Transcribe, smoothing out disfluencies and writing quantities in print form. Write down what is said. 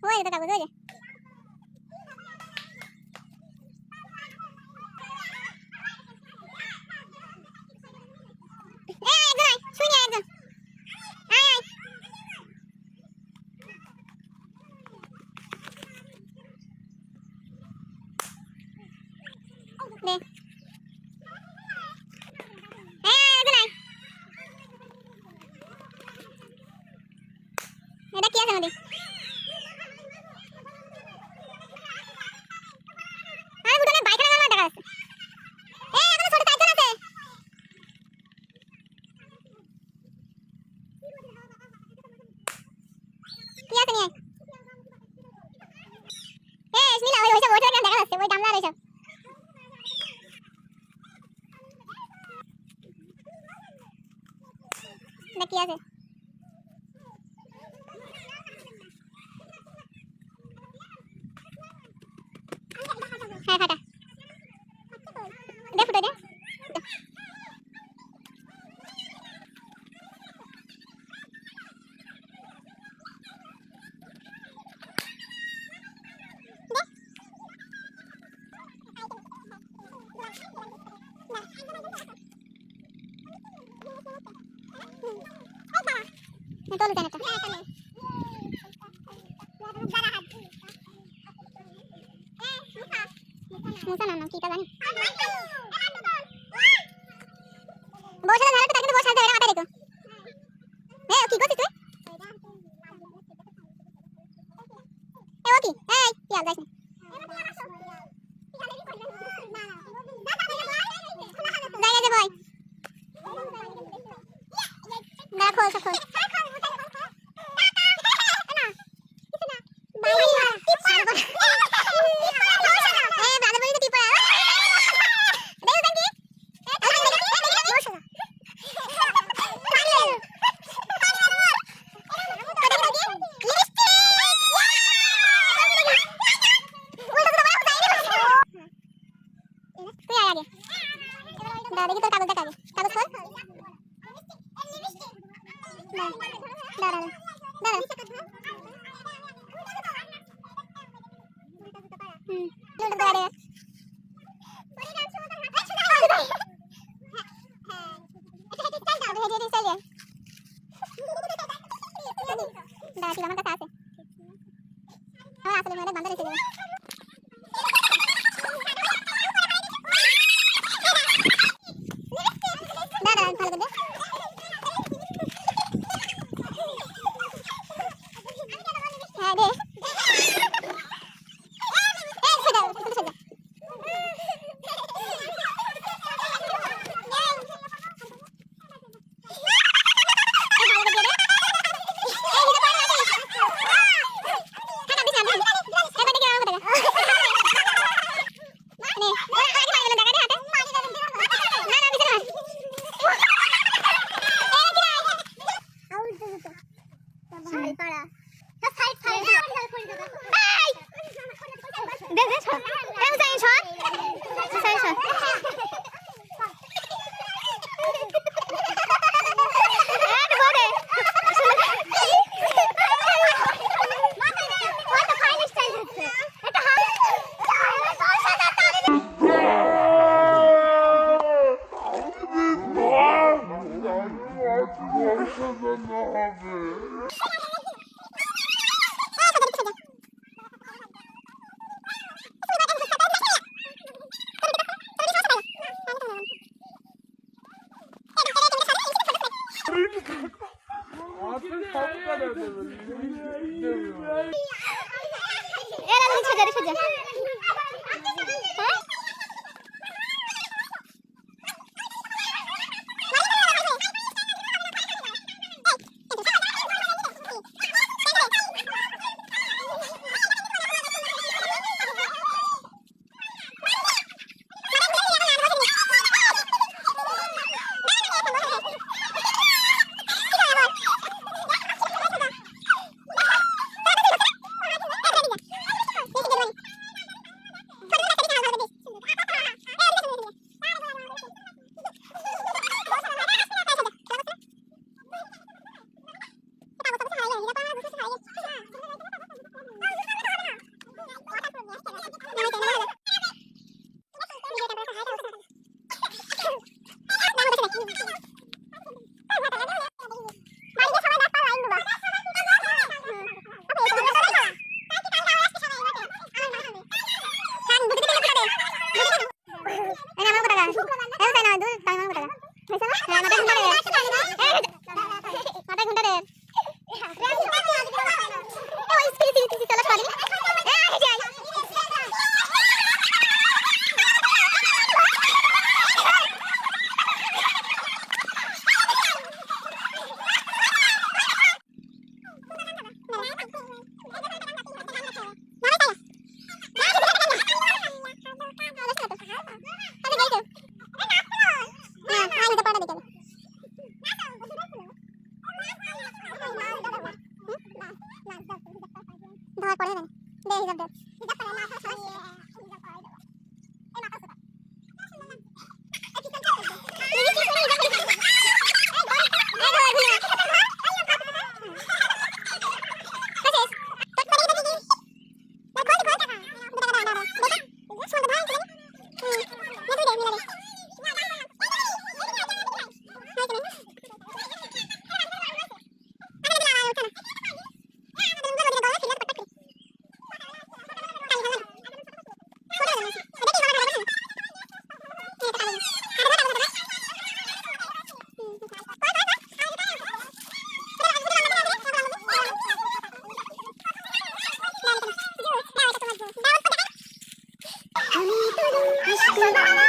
ওই তো কাগজ ওই যে এটা কি আছে আমাদের কি আছে হ্যাঁ ফাটা দে ফুটো দে তোলো কেন মুসা নাম কি তা জানি বসে ধরে তো তাকে বসে ধরে মাথা রেখো এই কি করছিস তুই এই ওকি এই কি আল যাইস না যাই ভাই না খোল সব খোল देखी तो कागज कागज कागज खोल दादा दादा लूट दे रे दादी हमारे साथ है हां असली में बंदर चले যারে সূর্য হ্যাঁ ধর পড়ে দেন দে হিসাব দে হিসাব করে মাথা ছাড়িয়ে হিসাব করে দেব এই মাথা ছাড়া আমি তো